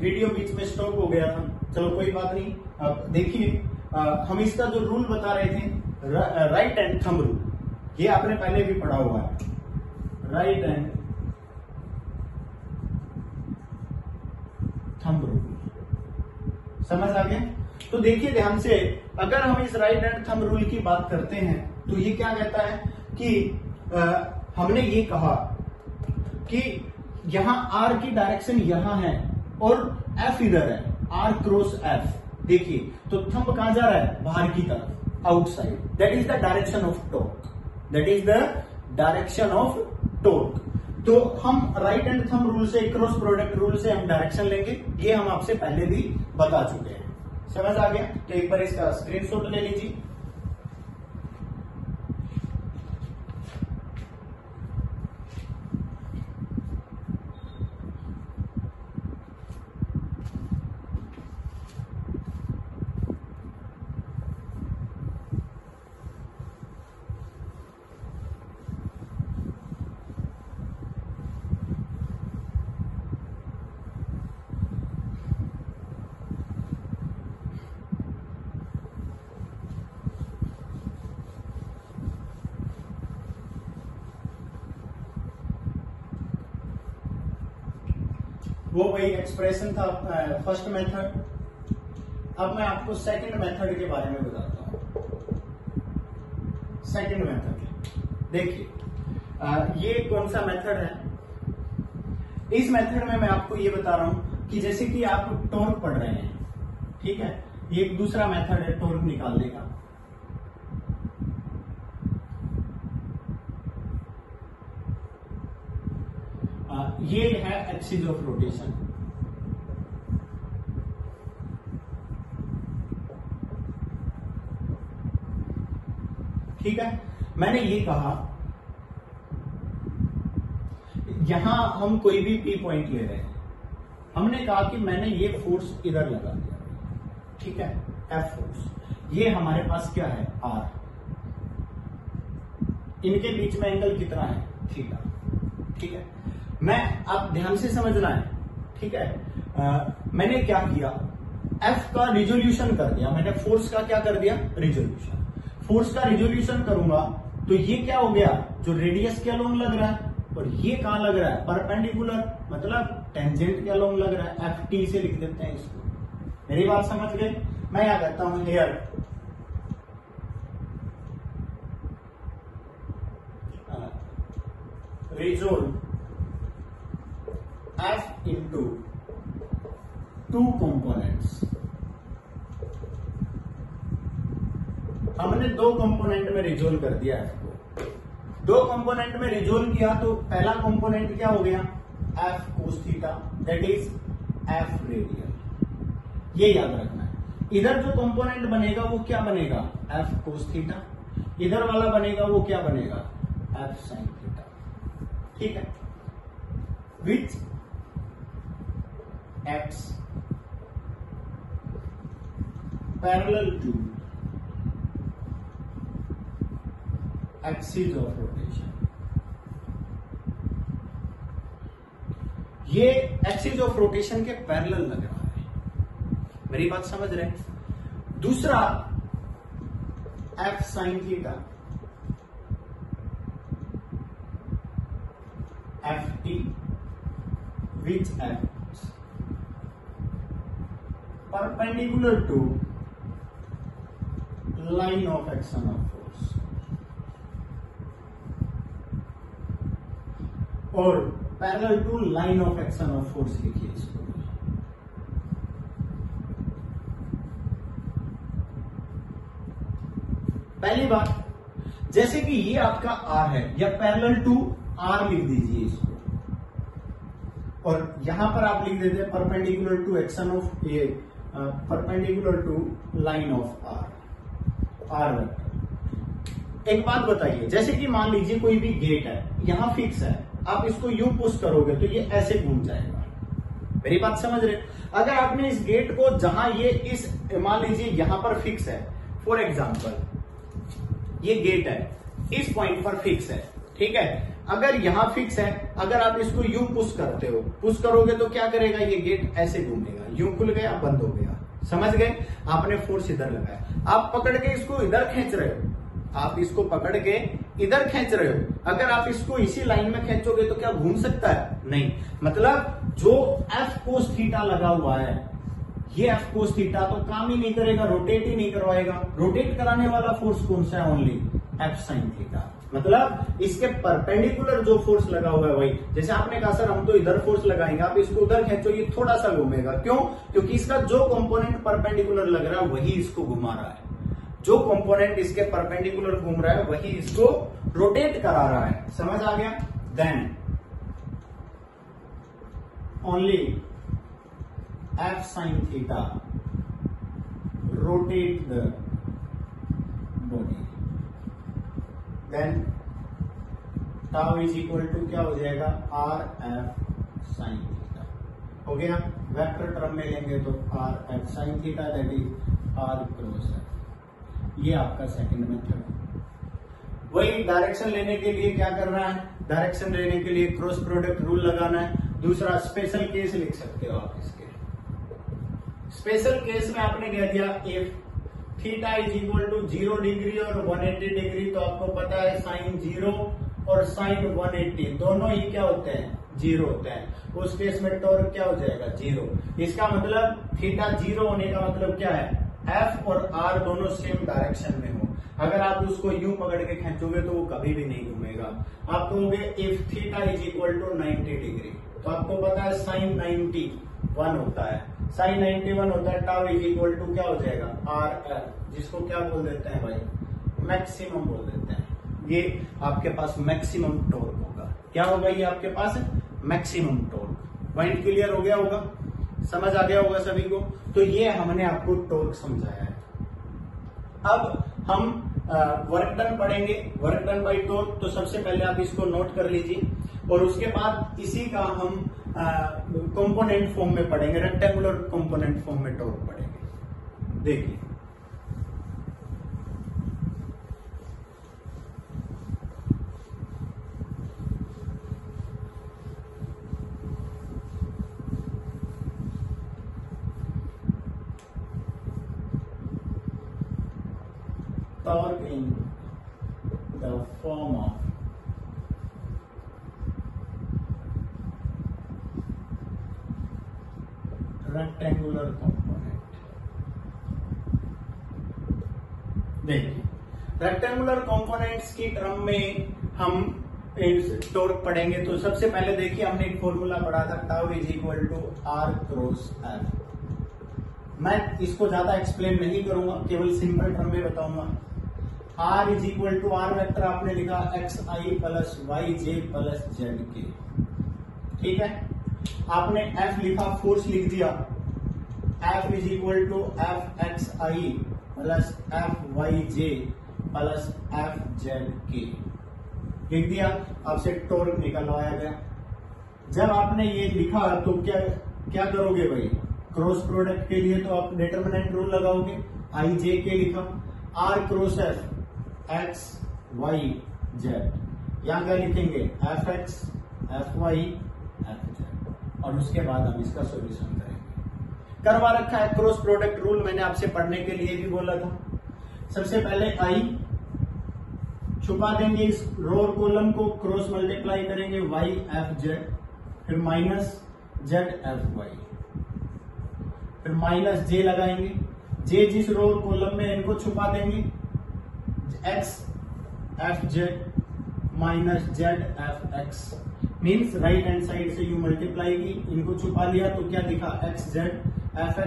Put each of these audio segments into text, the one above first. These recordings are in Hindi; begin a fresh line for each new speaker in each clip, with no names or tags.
वीडियो बीच में स्टॉप हो गया था, चलो कोई बात नहीं। अब देखिए हम इसका जो रूल बता रहे थे राइट एंड थंब रूल, ये आपने पहले भी पढ़ा हुआ है, राइट एंड थंब रूल, समझ आ गया। तो देखिए ध्यान से, अगर हम इस राइट एंड थंब रूल की बात करते हैं तो ये क्या कहता है कि हमने ये कहा कि यहां आर की डायरेक्शन यहां है और एफ इधर है, आर क्रॉस एफ। देखिए तो थंब कहां जा रहा है, बाहर की तरफ, outside, that is the direction of torque, that is the direction of torque. तो हम राइट एंड थंब रूल से, क्रॉस प्रोडक्ट रूल से हम डायरेक्शन लेंगे, ये हम आपसे पहले भी बता चुके हैं, समझ आ गया। तो एक बार इसका स्क्रीनशॉट ले लीजिए। वो वही एक्सप्रेशन था फर्स्ट मेथड। अब मैं आपको सेकंड मेथड के बारे में बताता हूं। सेकंड मेथड देखिए, ये कौन सा मेथड है। इस मेथड में मैं आपको ये बता रहा हूं कि जैसे कि आप टॉर्क पढ़ रहे हैं, ठीक है, ये एक दूसरा मेथड है टॉर्क निकालने का। ये है एक्सिस ऑफ रोटेशन, ठीक है। मैंने ये कहा यहां हम कोई भी पी पॉइंट ले रहे हैं, हमने कहा कि मैंने ये फोर्स इधर लगा दिया, ठीक है, एफ फोर्स। ये हमारे पास क्या है, आर। इनके बीच में एंगल कितना है, थीटा, ठीक है। मैं आप ध्यान से समझना है, ठीक है। मैंने क्या किया, एफ का रिजोल्यूशन कर दिया, मैंने फोर्स का क्या कर दिया, रिजोल्यूशन। फोर्स का रिजोल्यूशन करूंगा तो ये क्या हो गया, जो रेडियस के अलोंग लग रहा है, और ये कहां लग रहा है, परपेंडिकुलर, मतलब टेंजेंट के अलोंग लग रहा है, एफ टी से लिख देते हैं इसको। मेरी बात समझ गए। मैं क्या कहता हूं, here resolve F into two components. हमने दो कंपोनेंट में रिजोल्व कर दिया F को। दो कंपोनेंट में रिजोल्व किया तो पहला कंपोनेंट क्या हो गया, F cos theta, that is F radial. ये याद रखना है। इधर जो कंपोनेंट बनेगा वो क्या बनेगा, F cos थीटा। इधर वाला बनेगा वो क्या बनेगा, F sin थीटा, ठीक है। विच X parallel to axis of rotation। ये एक्सिस ऑफ रोटेशन के पैरेलल लग रहा है, मेरी बात समझ रहे हैं। दूसरा F sin theta, FT which F perpendicular to line of action of force, और parallel to line of action of force लिखिए इसको। पहली बात, जैसे कि ये आपका आर है, या पैरेलल टू आर लिख दीजिए इसको, और यहां पर आप लिख देते हैं perpendicular to action of A, perpendicular to line of R vector. एक बात बताइए, जैसे कि मान लीजिए कोई भी गेट है, यहां फिक्स है, आप इसको यू पुश करोगे तो ये ऐसे घूम जाएगा, मेरी बात समझ रहे। अगर आपने इस गेट को, जहां ये इस, मान लीजिए यहां पर फिक्स है, फॉर एग्जाम्पल ये गेट है, इस पॉइंट पर फिक्स है, ठीक है। अगर यहां फिक्स है, अगर आप इसको यूं पुश करते हो, पुश करोगे तो क्या करेगा, ये गेट ऐसे घूमेगा, यूं खुल गया बंद हो गया, समझ गए। आपने फोर्स इधर लगाया, आप पकड़ के इसको इधर खींच रहे हो, आप इसको पकड़ के इधर खींच रहे हो, अगर आप इसको इसी लाइन में खींचोगे तो क्या घूम सकता है, नहीं। मतलब जो एफ कोस थीटा लगा हुआ है, ये एफ कोस थीटा तो काम ही नहीं करेगा, रोटेट ही नहीं करवाएगा। रोटेट कराने वाला फोर्स कौन सा है, ओनली एफ साइन थीटा। मतलब इसके परपेंडिकुलर जो फोर्स लगा हुआ है वही, जैसे आपने कहा सर हम तो इधर फोर्स लगाएंगे, आप इसको उधर खींचो, ये थोड़ा सा घूमेगा, क्यों, क्योंकि इसका जो कंपोनेंट परपेंडिकुलर लग रहा है वही इसको घुमा रहा है, जो कंपोनेंट इसके परपेंडिकुलर घूम रहा है वही इसको रोटेट करा रहा है, समझ आ गया। Then only F sine theta rotate the body, then tau is equal to क्या हो जाएगा, आर एफ साइन थीटा, हो गया। वेक्टर टर्म में लेंगे तो R F sine theta that is R cross F, ये आपका सेकंड मेथड। वही डायरेक्शन लेने के लिए क्या करना है, डायरेक्शन लेने के लिए क्रॉस प्रोडक्ट रूल लगाना है। दूसरा स्पेशल केस लिख सकते हो आप, इसके स्पेशल केस में आपने कह दिया if theta is equal to 0 degree और 180 डिग्री, तो आपको पता है साइन 0 और साइन 180 दोनों ही क्या होते हैं, 0 होते हैं। उस केस में टॉर्क क्या हो जाएगा, 0। इसका मतलब थीटा 0 होने का मतलब क्या है, एफ और आर दोनों सेम डायरेक्शन में हो। अगर आप उसको यूं पकड़ के खींचोगे तो वो कभी भी नहीं घूमेगा। आप कहोगे if theta is equal to 90 degree, तो आपको पता है साइन 91 होता है, साइन 91 होता है, टाउ इज इक्वल टू क्या हो जाएगा, आर एल, जिसको क्या बोल देते हैं भाई, मैक्सिमम बोल देते हैं। ये आपके पास मैक्सिमम टॉर्क होगा, क्या होगा ये आपके पास मैक्सिमम टॉर्क। पॉइंट क्लियर हो गया होगा, समझ आ गया होगा सभी को। तो ये हमने आपको टॉर्क समझाया है। अब हम वर्क डन पढ़ेंगे, वर्क डन बाय टॉर्क। तो सबसे पहले आप इसको नोट कर लीजिए, और उसके बाद इसी का हम कंपोनेंट फॉर्म में पढ़ेंगे, रेक्टेंगुलर कंपोनेंट फॉर्म में टॉर्क पढ़ेंगे। देखिए torque in the form of rectangular component। देखिए रेक्टेंगुलर कंपोनेंट्स की टर्म में हम टॉर्क पढ़ेंगे। तो सबसे पहले देखिए हमने एक फॉर्मूला पढ़ा था, tau is equal to R cross F. मैं इसको ज्यादा एक्सप्लेन नहीं करूंगा, केवल सिंपल टर्म में बताऊंगा। R is equal to R vector आपने लिखा X I plus Y J plus Z K, ठीक है। आपने एफ लिखा, फोर्स लिख दिया, F is equal to F X I plus F Y J plus F Z K लिख दिया। आपसे टॉर्क निकलवाया गया। जब आपने ये लिखा तो क्या करोगे भाई, क्रॉस प्रोडक्ट के लिए तो आप डिटरमिनेंट रूल लगाओगे, आई जे के लिखा, R cross F X Y Z, यहां क्या लिखेंगे, F X F Y F Z, और उसके बाद हम इसका सॉल्यूशन करेंगे। करवा रखा है क्रॉस प्रोडक्ट रूल, मैंने आपसे पढ़ने के लिए भी बोला था। सबसे पहले आई छुपा देंगे, इस रो और कॉलम को क्रॉस मल्टीप्लाई करेंगे, वाई एफ जेड, फिर माइनस जेड एफ वाई, फिर माइनस जे लगाएंगे, जे जिस रो और कॉलम में इनको छुपा देंगे, X F Z minus Z F X, means right hand side से यू मल्टीप्लाई की, इनको छुपा लिया तो क्या दिखा, X Z F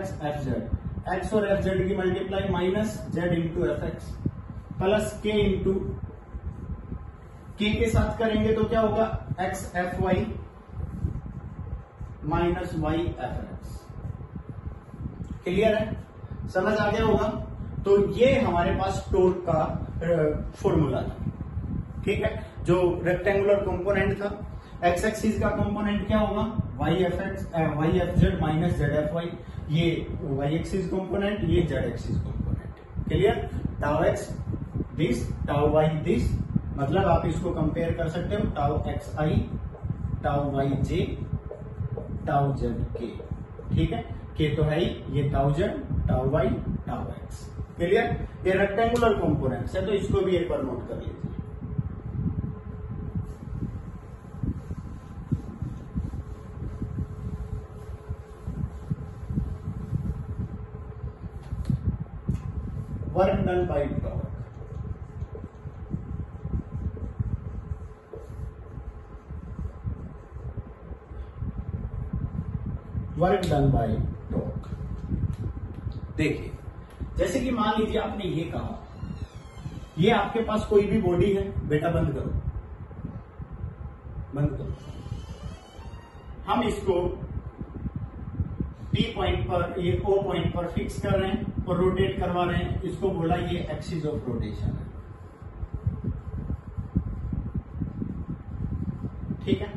Z, X और एफ जेड की multiply minus Z into F X plus K into K साथ करेंगे तो क्या होगा, X F Y minus Y F X. Clear है, समझ आ गया होगा। तो ये हमारे पास टॉर्क का फॉर्मूला था, ठीक है। जो रेक्टेंगुलर कंपोनेंट था, एक्स एक्सिस का कंपोनेंट क्या होगा, Y F Z minus Z F Y, ये वाई एक्सिस कंपोनेंट, ये Z axis component. Clear, tau X this, tau Y this, मतलब आप इसको कंपेयर कर सकते हो tau X I, tau Y J, tau Z K. ठीक है, के तो है ही, ये tau Z, tau Y, tau X. Clear? ये रेक्टेंगुलर कंपोनेंट्स है, तो इसको भी एक बार नोट कर लीजिए। Work done by torque, work done by torque. देखिए, जैसे कि मान लीजिए आपने ये कहा, ये आपके पास कोई भी बॉडी है, बेटा बंद करो, बंद करो। हम इसको P पॉइंट पर, ये O पॉइंट पर फिक्स कर रहे हैं और रोटेट करवा रहे हैं। इसको बोला ये एक्सिस ऑफ रोटेशन है। ठीक है,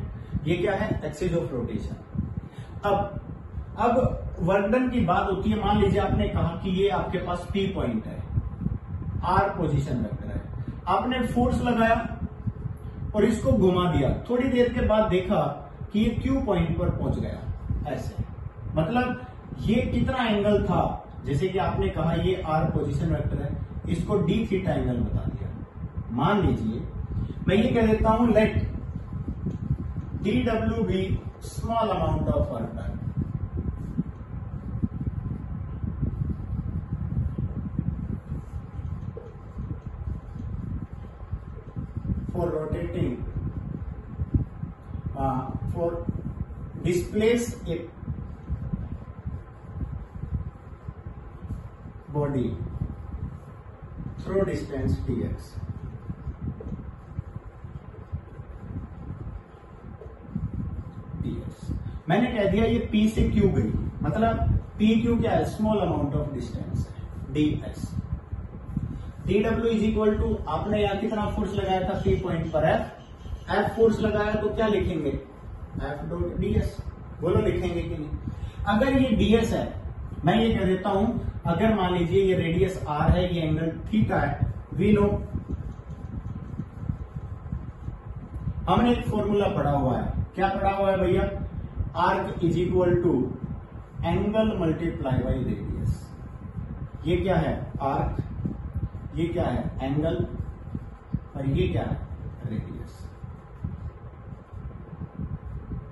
ये क्या है? Axis of rotation. अब वर्क डन की बात होती है। मान लीजिए आपने कहा कि ये आपके पास P पॉइंट है, R पोजीशन वेक्टर है, आपने फोर्स लगाया और इसको घुमा दिया। थोड़ी देर के बाद देखा कि ये Q पॉइंट पर पहुंच गया। ऐसे मतलब ये कितना एंगल था, जैसे कि आपने कहा ये R पोजीशन वेक्टर है, इसको d थीटा एंगल बता दिया। मान लीजिए मैं ये कह देता हूं let dw be small amount of work done. For rotating, for displace a body through distance dx। मैंने कह दिया ये P से Q गई, मतलब PQ क्या है? स्मॉल अमाउंट ऑफ डिस्टेंस है, ds। dw is equal to, आपने यहां कितना फोर्स लगाया था P पॉइंट पर? F फोर्स लगाया, तो क्या लिखेंगे? F dot ds। बोलो लिखेंगे कि नहीं? अगर ये ds है, मैं ये कह देता हूं, अगर मान लीजिए ये रेडियस r है, ये एंगल थीटा है, वी नो, हमने एक फॉर्मूला पढ़ा हुआ है। क्या पढ़ा हुआ है भैया? Arc is equal to angle multiply by radius. ये क्या है? आर्क, ये क्या है? एंगल, और ये क्या है? Radius.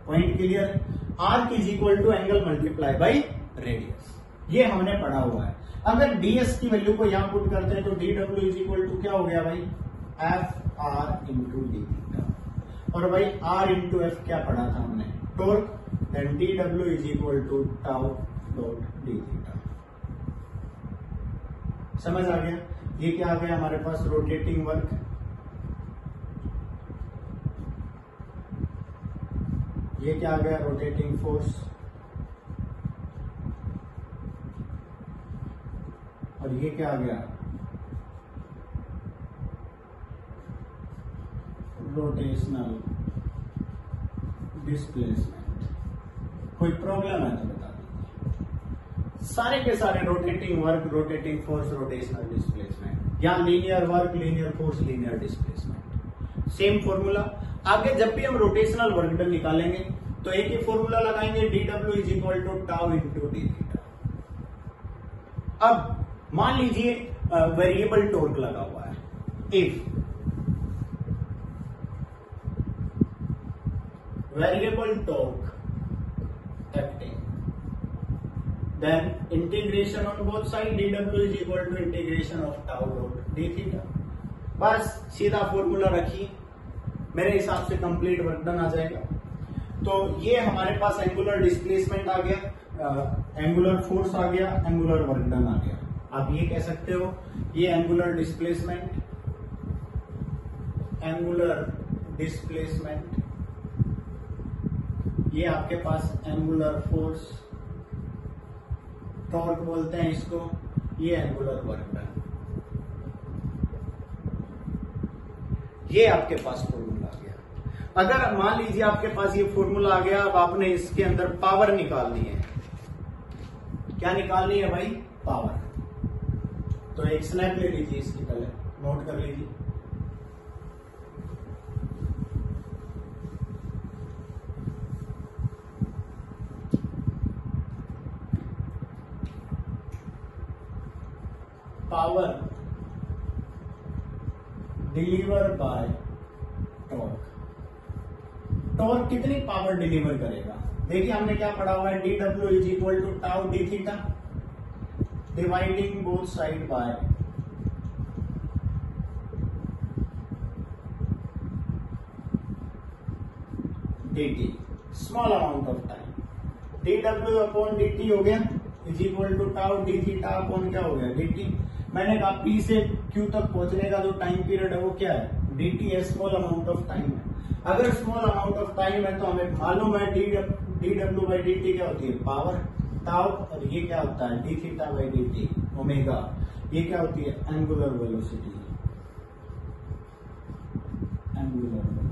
Point clear? Arc is equal to angle multiply by radius, ये हमने पढ़ा हुआ है। अगर ds की वैल्यू को यहां पुट करते हैं तो dw इज इक्वल टू क्या हो गया भाई? F R into D theta. और भाई r इंटू एफ क्या पढ़ा था हमने? Torque. Then dw is equal to tau dot D theta. समझ आ गया? ये क्या आ गया हमारे पास? Rotating work. ये क्या आ गया? Rotating force. और ये क्या आ गया? Rotational displacement. कोई प्रॉब्लम है तो बता दीजिए। सारे के सारे rotating work, rotating force, rotational displacement, या linear work, linear force, linear displacement, same formula. आगे जब भी हम रोटेशनल वर्क डन निकालेंगे तो एक ही फॉर्मूला लगाएंगे, dw is equal to tau into D theta. अब मान लीजिए वेरिएबल टॉर्क लगा हुआ है। If variable torque acting, then integration on both side, dw is equal to integration of tau dot D theta. बस सीधा फॉर्मूला रखिए, मेरे हिसाब से कंप्लीट वर्क डन आ जाएगा। तो ये हमारे पास एंगुलर डिस्प्लेसमेंट आ गया, एंगुलर फोर्स आ गया, एंगुलर वर्क डन आ गया। आप ये कह सकते हो ये एंगुलर डिस्प्लेसमेंट, एंगुलर डिस्प्लेसमेंट, ये आपके पास एंगुलर फोर्स, टॉर्क बोलते हैं इसको, ये एंगुलर वर्क डन। ये आपके पास फॉर्मूला आ गया। अगर मान लीजिए आपके पास ये फॉर्मूला आ गया, अब आपने इसके अंदर पावर निकालनी है। क्या निकालनी है भाई? पावर। तो एक स्नैप ले लीजिए इसकी, पहले नोट कर लीजिए। Power deliver by torque. Torque कितनी पावर डिलीवर करेगा? देखिए हमने क्या पढ़ा हुआ है, dw is equal to tau D theta dividing both side by dt, small amount of time. dw upon dt हो गया is equal to tau D theta upon क्या हो गया dt। मैंने कहा P से Q तक पहुंचने का जो टाइम पीरियड है वो क्या है, dt है, स्मॉल अमाउंट ऑफ टाइम है। अगर स्मॉल अमाउंट ऑफ टाइम है तो हमें मालूम है dw बाई dt क्या होती है, पावर टाउ, और ये क्या होता है D theta by dt omega, ये क्या होती है एंगुलर वेलोसिटी। एंगुलर वेलोसिटी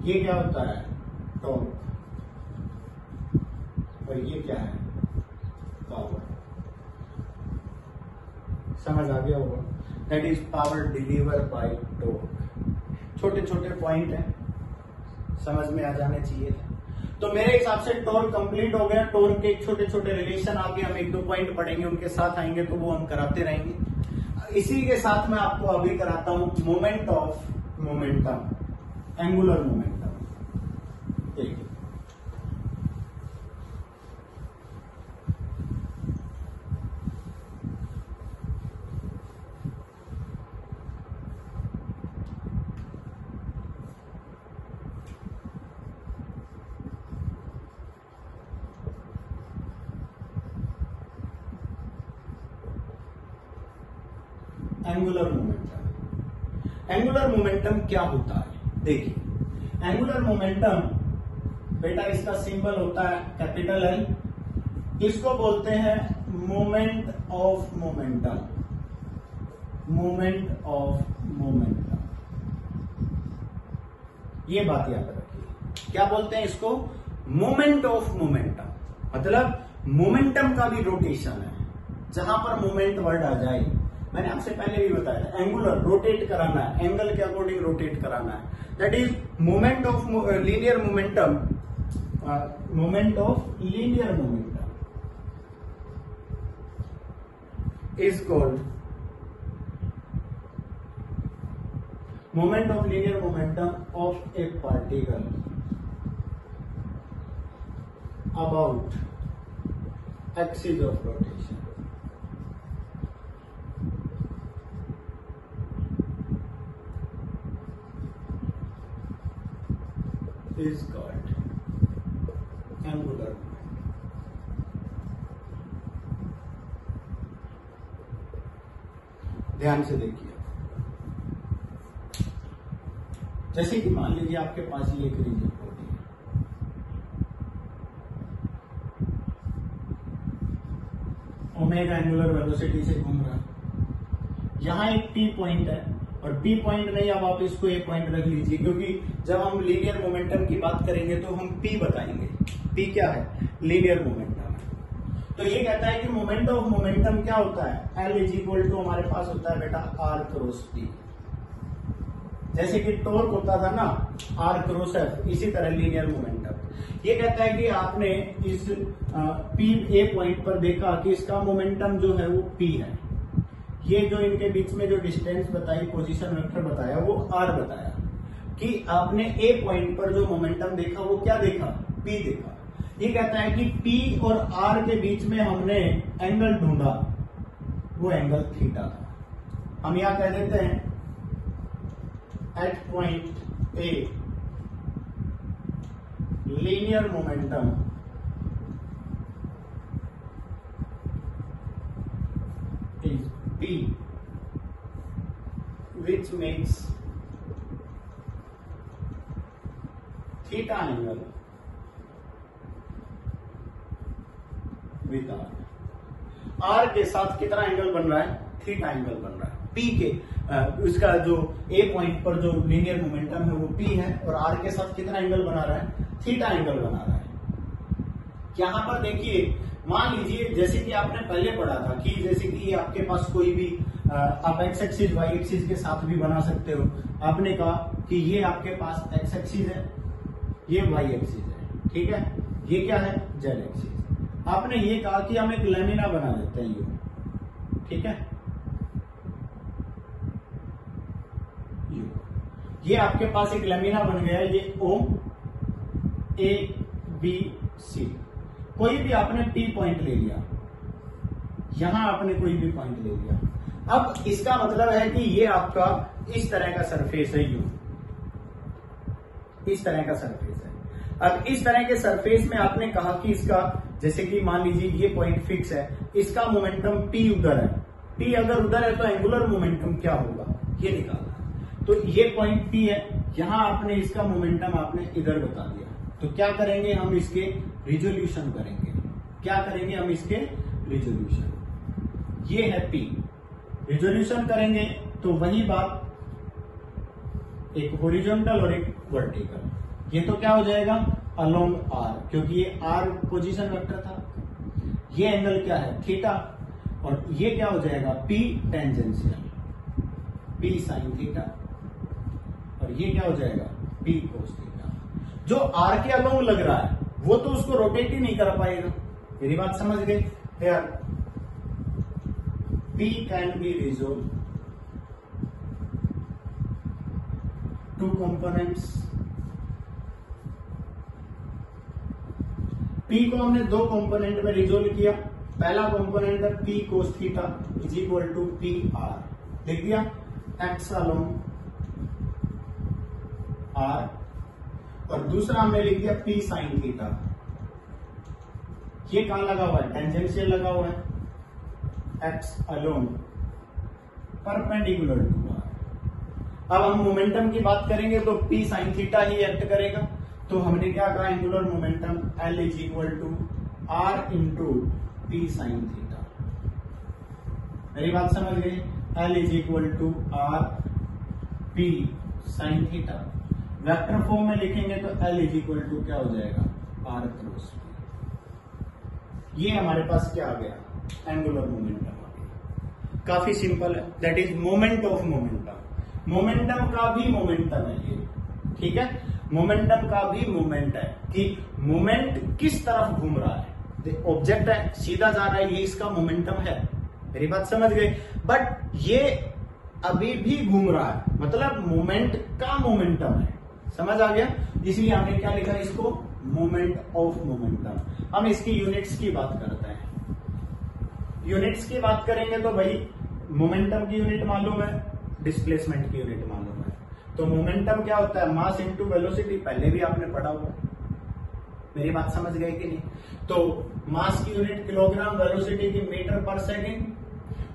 ये क्या होता है टॉर्क, और ये क्या है पावर। समझ आ गया होगा, that is power deliver by torque. छोटे छोटे पॉइंट हैं, समझ में आ जाने चाहिए। तो मेरे हिसाब से टॉर्क कंप्लीट हो गया। टॉर्क के छोटे छोटे रिलेशन आगे हम एक दो पॉइंट पढ़ेंगे, उनके साथ आएंगे तो वो हम कराते रहेंगे। इसी के साथ मैं आपको अभी कराता हूं moment of momentum, angular momentum. देखिए एंगुलर मोमेंटम। एंगुलर मोमेंटम क्या होता है? देखिए एंगुलर मोमेंटम बेटा इसका सिंबल होता है कैपिटल एल। इसको बोलते हैं moment of momentum. Moment of momentum, ये बात याद रखिए। क्या बोलते हैं इसको? Moment of momentum. मतलब मोमेंटम का भी रोटेशन है। जहां पर मोमेंट वर्ड आ जाए, मैंने आपसे पहले भी बताया था, एंगुलर रोटेट कराना है, एंगल के अकॉर्डिंग रोटेट कराना है। That is moment of linear momentum. Moment of linear momentum is called moment of linear momentum of A particle about axis of rotation is called angular momentum। ध्यान से देखिए, जैसे कि मान लीजिए आपके पास ये एक रीजन होती है, ओमेगा एंगुलर वेलोसिटी से घूम रहा है। यहां एक P पॉइंट है, और P पॉइंट नहीं, अब आप इसको A पॉइंट रख लीजिए, क्योंकि जब हम लीनियर मोमेंटम की बात करेंगे तो हम P बताएंगे। P क्या है? लीनियर मोमेंटम है। तो ये कहता है कि मोमेंट ऑफ मोमेंटम क्या होता है? L इज इक्वल टू हमारे पास होता है बेटा R क्रॉस P। जैसे कि टॉर्क होता था ना R क्रॉस F, इसी तरह लीनियर मोमेंटम। ये कहता है कि आपने इस P A पॉइंट पर देखा कि इसका मोमेंटम जो है वो P है। ये जो इनके बीच में जो डिस्टेंस बताई, पोजीशन वेक्टर बताया, वो R बताया। कि आपने A पॉइंट पर जो मोमेंटम देखा वो क्या देखा? P देखा। ये कहता है कि P और R के बीच में हमने एंगल ढूंढा, वो एंगल थीटा था। हम यहां कह देते हैं at point A linear momentum is P, which makes theta angle with R। R के साथ कितना एंगल बन रहा है? थीटा एंगल बन रहा है। P के उसका जो A पॉइंट पर जो लीनियर मोमेंटम है वो P है, और R के साथ कितना एंगल बना रहा है? थीटा एंगल बना रहा है। यहां पर देखिए, मान लीजिए जैसे कि आपने पहले पढ़ा था कि जैसे कि आपके पास कोई भी आप एक्स एक्सिस वाई एक्सिस के साथ भी बना सकते हो। आपने कहा कि ये आपके पास एक्स एक्सिस है, ये वाई एक्सिस है, ठीक है, ये क्या है? Z axis. आपने ये कहा कि हम एक लेमिना बना देते हैं, ठीक है, यू। ये आपके पास एक लेमिना बन गया, ये ओ ए बी सी। कोई भी आपने पी पॉइंट ले लिया, यहां आपने कोई भी पॉइंट ले लिया। अब इसका मतलब है कि ये आपका इस तरह का सरफेस है, यू इस तरह का सरफेस है। अब इस तरह के सरफेस में आपने कहा कि इसका, जैसे कि मान लीजिए ये पॉइंट फिक्स है, इसका मोमेंटम पी उधर है, पी अगर उधर है तो एंगुलर मोमेंटम क्या होगा ये निकालना। तो ये पॉइंट पी है, यहां आपने इसका मोमेंटम आपने इधर बता दिया। तो क्या करेंगे हम, इसके रिजोल्यूशन करेंगे। क्या करेंगे हम, इसके रिजोल्यूशन। ये है पी, रिजोल्यूशन करेंगे तो वही बात, एक हॉरिजॉन्टल और एक वर्टिकल। ये तो क्या हो जाएगा, अलोंग आर, क्योंकि ये आर पोजीशन वेक्टर था। ये एंगल क्या है, थीटा, और ये क्या हो जाएगा, P tangential, P sine theta, और ये क्या हो जाएगा, पी कोस थीटा। जो आर के अलोंग लग रहा है वो तो उसको रोटेट ही नहीं कर पाएगा। मेरी बात समझ गए यार। P can be resolve two components. P को हमने दो कंपोनेंट में रिजोल्व किया। पहला कंपोनेंट है P cos theta is equal to P R, लिख दिया, एक्स अलोंग आर, और दूसरा हमने लिख दिया पी साइन थीटा। ये कहां लगा हुआ है, टेंजेंशियल लगा हुआ है, X along perpendicular to R. अब हम मोमेंटम की बात करेंगे तो पी साइन थीटा ही एक्ट करेगा। तो हमने क्या कहा, angular momentum L is equal to R into P sine theta. मेरी बात समझ गई, L is equal to R P sine theta. Vector form में लिखेंगे तो एल इज इक्वल टू क्या हो जाएगा, आर क्रॉस पी। ये हमारे पास क्या आ गया, एंगुलर मोमेंटम आ गया। काफी सिंपल है, that is moment of momentum. Momentum का भी मोमेंटम है ये, ठीक है, मोमेंटम का भी मोमेंट है कि मोमेंट किस तरफ घूम रहा है। ऑब्जेक्ट है, सीधा जा रहा है, ये इसका मोमेंटम है। मेरी बात समझ गए। बट ये अभी भी घूम रहा है, मतलब मोमेंट का मोमेंटम है। समझ आ गया, इसलिए हमने क्या लिखा है इसको, मोमेंट ऑफ मोमेंटम। हम इसकी यूनिट्स की बात करते हैं। यूनिट्स की बात करेंगे तो भाई मोमेंटम की यूनिट मालूम है, डिस्प्लेसमेंट की यूनिट मालूम है। तो मोमेंटम क्या होता है, मास इनटू वेलोसिटी, पहले भी आपने पढ़ा हुआ। मेरी बात समझ गए कि नहीं। तो मास की यूनिट किलोग्राम, वेलोसिटी की मीटर पर सेकेंड,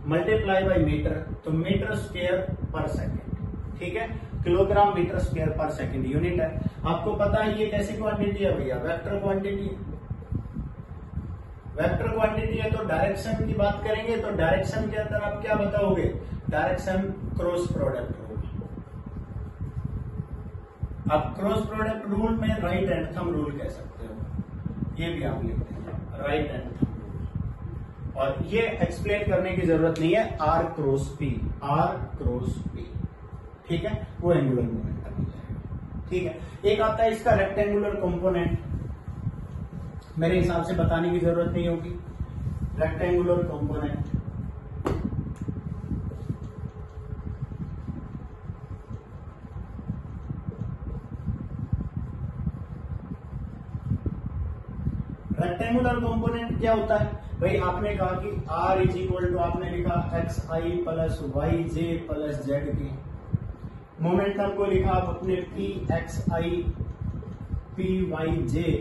मल्टीप्लाई बाय मीटर, तो मीटर स्क्वायर पर सेकेंड, ठीक है। किलोग्राम मीटर स्क्वायर पर सेकेंड यूनिट है। आपको पता है ये कैसी क्वांटिटी है भैया, वेक्टर क्वांटिटी। वेक्टर क्वांटिटी है तो डायरेक्शन की बात करेंगे तो डायरेक्शन के अंदर आप क्या बताओगे, डायरेक्शन क्रॉस प्रोडक्ट रूल। आप क्रॉस प्रोडक्ट रूल में राइट हैंड थंब रूल कह सकते हो, ये भी आप लिखते हैं राइट हैंड थंब रूल। और ये एक्सप्लेन करने की जरूरत नहीं है, R cross P, R cross P, ठीक है, वो एंगुलर मोमेंटम हो जाएगा। ठीक है, एक आता है इसका रेक्टेंगुलर कंपोनेंट, मेरे हिसाब से बताने की जरूरत नहीं होगी। रेक्टेंगुलर कंपोनेंट, रेक्टेंगुलर कंपोनेंट क्या होता है भाई, आपने कहा कि R इज इक्वल टू, आपने लिखा X I plus Y J plus Z के। मोमेंटम को लिखा आप अपने P X I P Y J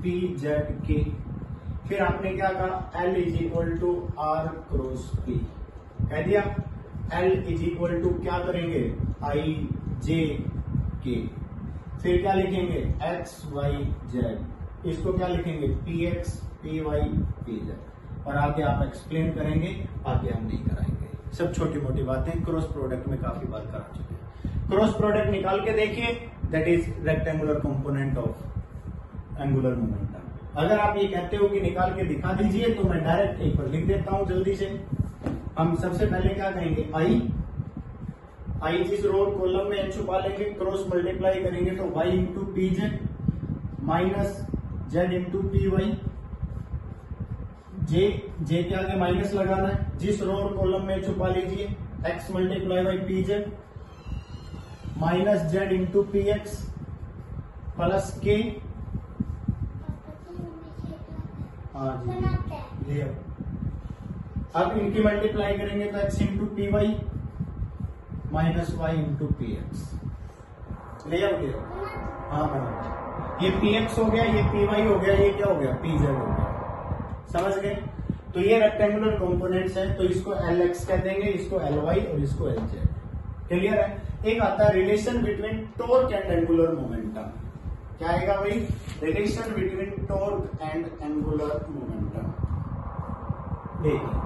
P Z के। फिर आपने क्या कहा, L is equal to R cross P, कह दिया। L इज इक्वल टू क्या करेंगे, आई जे के। फिर क्या लिखेंगे, एक्स वाई जेड, इसको क्या लिखेंगे, P X P Y P Z. और आगे आप एक्सप्लेन करेंगे, आगे हम नहीं कराएंगे, सब छोटी मोटी बातें क्रॉस प्रोडक्ट में काफी बार करा चुके हैं। क्रॉस प्रोडक्ट निकाल के देखिए, that is rectangular component of angular momentum. अगर आप ये कहते हो कि निकाल के दिखा दीजिए तो मैं डायरेक्ट एक पर लिख देता हूं जल्दी से। हम सबसे पहले क्या कहेंगे, आई जिस रो कॉलम में एच छुपा लेंगे, क्रॉस मल्टीप्लाई करेंगे तो Y into P Z minus Z into P Y, J के आगे माइनस लगाना है, जिस रो और कॉलम में छुपा लीजिए, x multiply by P Z minus Z into P x plus के। हाँ जी ले आओ। अब इनकी मल्टीप्लाई करेंगे तो x into P Y minus Y into P X. ले आओ ले आओ। हाँ मैडम, ये पी एक्स हो गया, ये पी वाई हो गया, ये क्या हो गया पी जेड हो गया। समझ गए? तो ये रेक्टेंगुलर कंपोनेंट्स हैं, तो इसको एल एक्स कह देंगे, इसको एल वाई और इसको एल जेड। क्लियर है? एक आता है relation between torque and angular momentum. क्या आएगा भाई? Relation between torque and angular momentum. देखिए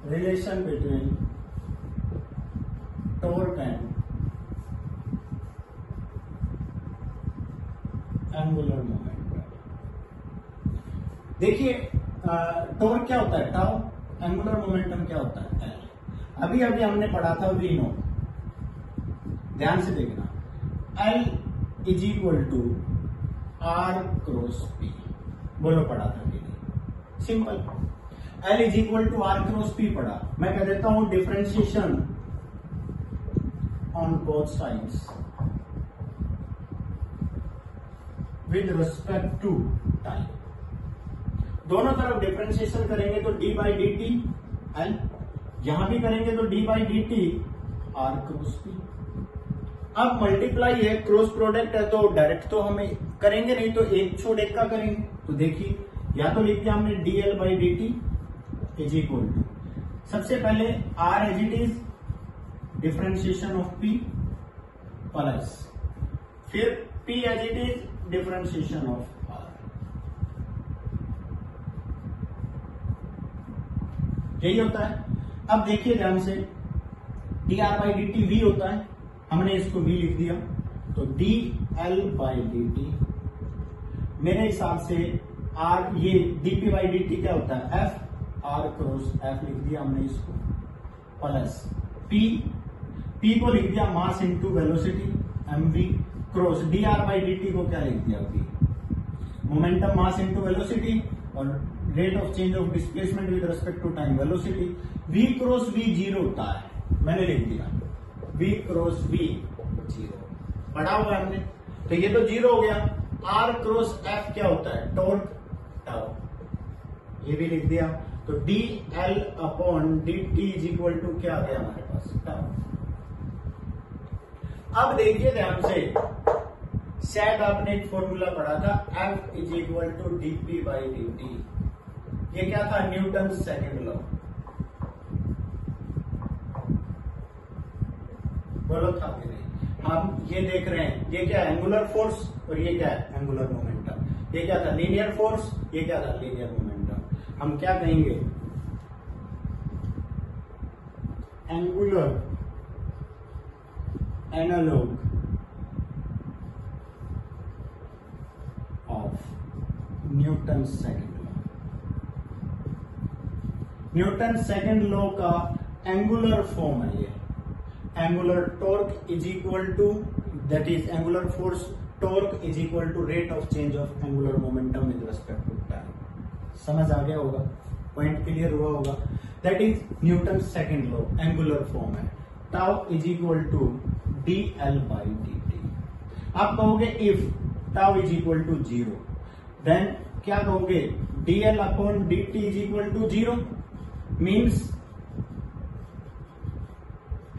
relation between torque and angular momentum। देखिए टॉर्क क्या होता है टाउ, एंगुलर मोमेंटम क्या होता है एल। अभी अभी हमने पढ़ा था वी नो, ध्यान से देखना, L is equal to R cross P. बोलो पढ़ा था कि नहीं? Simple, L is equal to R cross P पढ़ा। मैं कह देता हूं differentiation on both sides with respect to time. दोनों तरफ डिफरेंशिएशन करेंगे तो D by D T L, यहां भी करेंगे तो D by D T R cross P. अब मल्टीप्लाई है, क्रॉस प्रोडक्ट है, तो डायरेक्ट तो हमें करेंगे नहीं, तो एक छोड़ एक का करेंगे। तो देखिए या तो लिख दिया हमने D L by D T is equal to, सबसे पहले R as it is differentiation of P plus फिर P as it is differentiation of R. यही होता है। अब देखिए ध्यान से, D R by D T V होता है, हमने इसको वी लिख दिया, तो D L by D T मेरे हिसाब से आर, ये डीपी बाई डी टी क्या होता है एफ, आर क्रॉस एफ लिख दिया हमने इसको, प्लस पी को लिख दिया mass into velocity M V cross D R by D T को क्या लिख दिया V, momentum mass into velocity और rate of change of displacement with respect to time velocity. V cross V zero होता है, मैंने लिख दिया वी क्रॉस वी जीरो, पढ़ा हुआ है हमने। तो ये तो जीरो हो गया। आर क्रॉस एफ क्या होता है टॉर्क टाउ, ये भी लिख दिया। तो D L upon D T is equal to क्या आ गया हमारे पास टाउ। अब देखिए ध्यान से, शायद आपने एक फॉर्मूला पढ़ा था F is equal to D P by D T. ये क्या था? Newton second law. बोलो था कि नहीं? हम ये देख रहे हैं, ये क्या है एंगुलर फोर्स और ये क्या है एंगुलर मोमेंटम। ये क्या था लीनियर फोर्स, ये क्या था लीनियर मोमेंटम। हम क्या कहेंगे angular analog of Newton second law. Newton second law का एंगुलर फॉर्म है ये, angular torque is equal to, that is angular force torque is equal to rate of change of angular momentum with respect to time. समझ आ गया होगा, पॉइंट क्लियर हुआ होगा। That is Newton second law, angular form है। Tau is equal to D L by D T. आप कहोगे if tau is equal to zero, then क्या कहोगे D L upon D T is equal to zero, means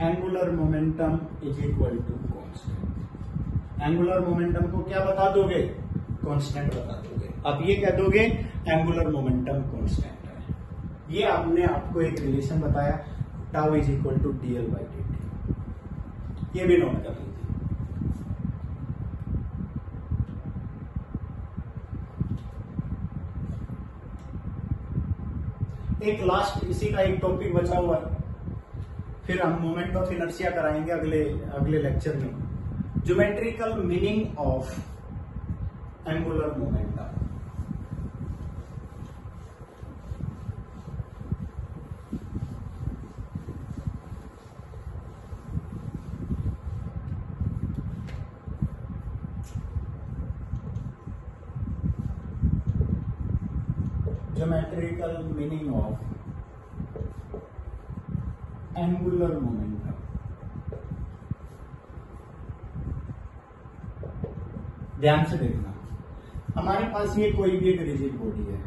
angular momentum is equal to constant. Angular momentum को क्या बता दोगे? कांस्टेंट बता दोगे। अब ये कह दोगे एंगुलर मोमेंटम कांस्टेंट है। ये आपने आपको एक रिलेशन बताया, tau is equal to D L by D T. ये भी नोट कर लीजिए। एक लास्ट इसी का एक टॉपिक बचा हुआ है, फिर हम मोमेंट ऑफ इनर्शिया कराएंगे अगले लेक्चर में। Geometrical meaning of angular momentum. Geometrical meaning of angular momentum. ध्यान से देखना, हमारे पास ये कोई भी एक रिजिड बॉडी है,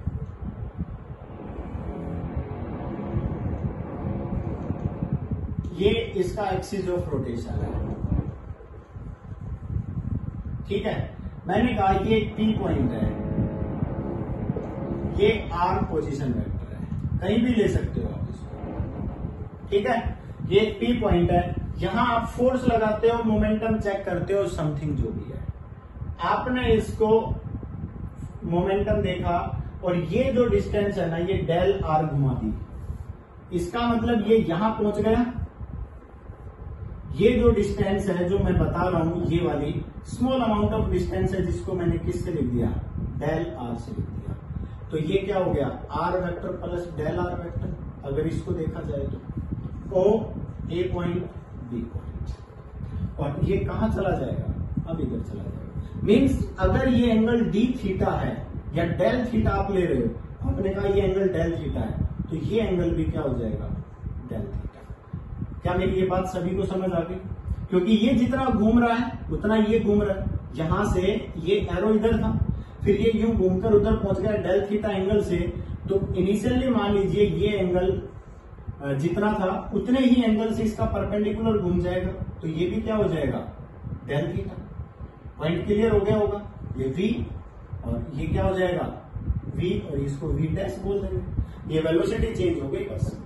ये इसका एक्सिस ऑफ रोटेशन है, ठीक है। मैंने कहा ये एक पी पॉइंट है, ये आर पोजीशन वेक्टर है, कहीं भी ले सकते हो आप इसको, ठीक है। ये एक पी पॉइंट है, यहां आप फोर्स लगाते हो, मोमेंटम चेक करते हो, समथिंग जो भी है, आपने इसको मोमेंटम देखा और ये जो डिस्टेंस है ना, ये डेल आर घुमा दी, इसका मतलब ये यहां पहुंच गया। ये जो डिस्टेंस है जो मैं बता रहा हूं, ये वाली स्मॉल अमाउंट ऑफ डिस्टेंस है, जिसको मैंने किससे लिख दिया, डेल आर से लिख दिया। तो ये क्या हो गया, R vector plus del R vector, अगर इसको देखा जाए तो O A point B point, और ये कहां चला जाएगा, अब इधर चला जाएगा। मीन्स अगर ये एंगल डी थीटा है या डेल थीटा आप ले रहे हो, आपने कहा ये एंगल डेल थीटा है, तो ये एंगल भी क्या हो जाएगा, डेल थीटा। क्या मेरी ये बात सभी को समझ आ गई? क्योंकि ये जितना घूम रहा है उतना ये घूम रहा है, यहां से ये एरो इधर था, फिर ये यूं घूमकर उधर पहुंच गया डेल थीटा एंगल से, तो इनिशियली मान लीजिए ये एंगल जितना था उतने ही एंगल से इसका परपेंडिकुलर घूम जाएगा, तो ये भी क्या हो जाएगा, डेल थीटा। पॉइंट क्लियर हो गया होगा, ये v और ये क्या हो जाएगा, v, और इसको v डैश बोल देंगे। ये वेलोसिटी चेंज हो गई, बस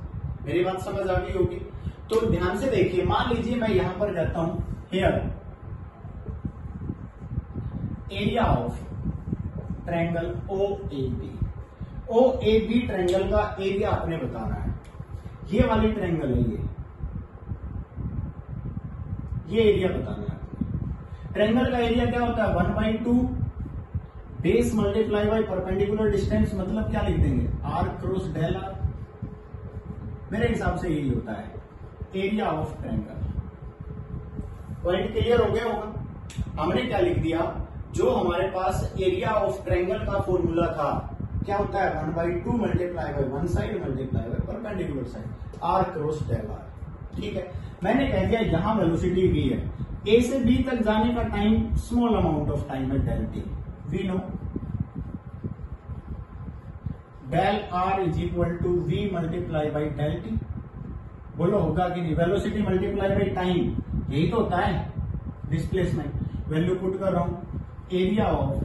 मेरी बात समझ आ गई होगी। तो ध्यान से देखिए, मान लीजिए मैं यहां पर जाता हूं, here area of triangle OAB, OAB triangle का एरिया आपने बताना है। ये वाली ट्रायंगल है, ये एरिया बताना है आपने। ट्रायंगल का एरिया क्या होता है, 1/2 base multiply by perpendicular distance, मतलब क्या लिख देंगे, आर क्रॉस डेल आर। मेरे हिसाब से यही होता है area of triangle. Point clear हो गया होगा। हमने क्या लिख दिया, जो हमारे पास एरिया ऑफ ट्रायंगल का फॉर्मूला था, क्या होता है, 1/2 multiply by one side multiply by perpendicular side, R cross del R, ठीक है। मैंने कह दिया यहां वेलोसिटी v है, ए से बी तक जाने का time small amount of time है, del T, we know del R is equal to V multiply by del T. बोलो होगा कि नहीं, वेलोसिटी मल्टीप्लाई बाई टाइम, यही तो होता है डिस्प्लेसमेंट। वैल्यू पुट कर रहा हूं, एरिया ऑफ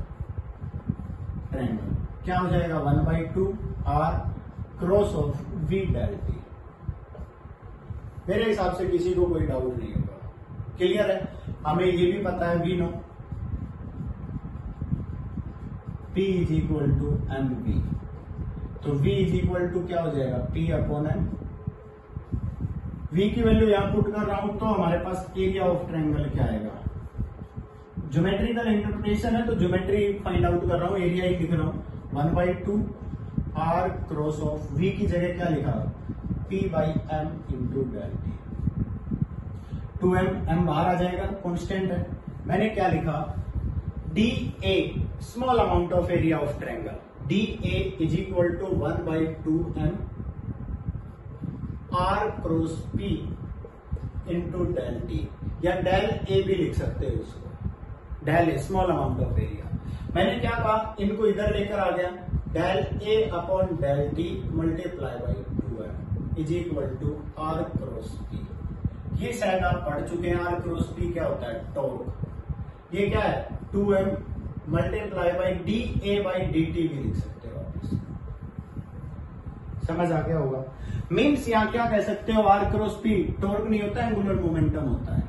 ट्रायंगल क्या हो जाएगा, 1/2 R cross of V del T. मेरे हिसाब से किसी को कोई डाउट नहीं होगा, क्लियर है। हमें ये भी पता है, we know P is equal to M V, तो V इज इक्वल टू क्या हो जाएगा, P अपॉन एम। V की वैल्यू यहां पुट कर रहा हूं, तो हमारे पास एरिया ऑफ ट्रायंगल क्या आएगा, ज्योमेट्रिकल इंटरप्रिटेशन है तो ज्योमेट्री फाइंड आउट कर रहा हूं, एरिया ही लिख रहा हूं, 1/2 आर क्रॉस ऑफ V की जगह क्या लिखा, P by M into del T. 2m, m बाहर आ जाएगा, कॉन्स्टेंट है। मैंने क्या लिखा, DA small amount of area of triangle, DA is equal to 1/2m R cross P into del T, या डेल A भी लिख सकते हो उसको, del A small amount of area. मैंने क्या कहा, इनको इधर लेकर आ गया, del A upon del T multiply by 2m is equal to R cross P। ये शायद आप पढ़ चुके हैं, आर क्रॉस P क्या होता है, टॉर्क। ये क्या है, 2m multiply by DA by DT भी लिख सकते हो आप इसे, समझ आ गया होगा। मीन्स यहां क्या कह सकते हो, आर क्रॉस P टॉर्क नहीं होता है, एंगुलर मोमेंटम होता है।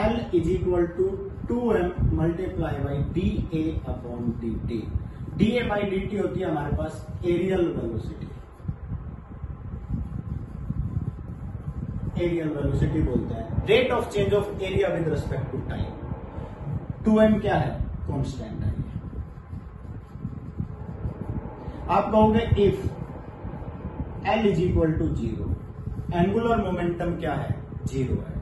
L is equal to 2m multiply by DA upon DT। DA by DT होती है हमारे पास एरियल वेलोसिटी, एरियल वेलोसिटी बोलते हैं, rate of change of area with respect to time. 2m क्या है, कांस्टेंट है। आप कहोगे if L is equal to 0, angular momentum क्या है, 0 है,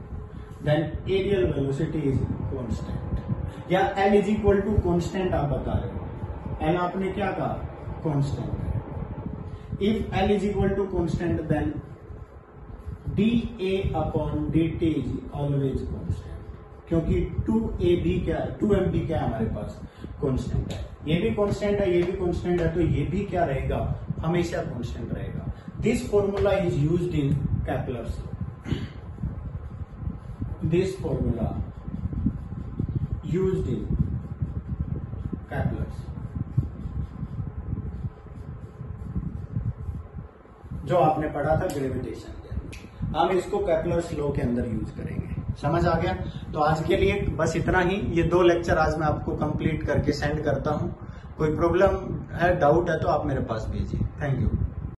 then areal velocity is constant, या L is equal to constant आप बता रहे हो, L आपने क्या कहा, कांस्टेंट है। If L is equal to constant then D A upon D T is always constant, क्योंकि 2a भी क्या है, 2m भी क्या है हमारे पास कॉन्स्टेंट है, ये भी कॉन्स्टेंट है, ये भी कॉन्स्टेंट है, तो ये भी क्या रहेगा, हमेशा कॉन्स्टेंट रहेगा। This formula is used in Kepler's law, this formula used in Kepler's, जो आपने पढ़ा था ग्रेविटेशन के, हम इसको कैपलर्स लॉ के अंदर यूज करेंगे। समझ आ गया? तो आज के लिए बस इतना ही। ये 2 लेक्चर आज मैं आपको कंप्लीट करके सेंड करता हूं। कोई प्रॉब्लम है, डाउट है तो आप मेरे पास भेजिए। Thank you.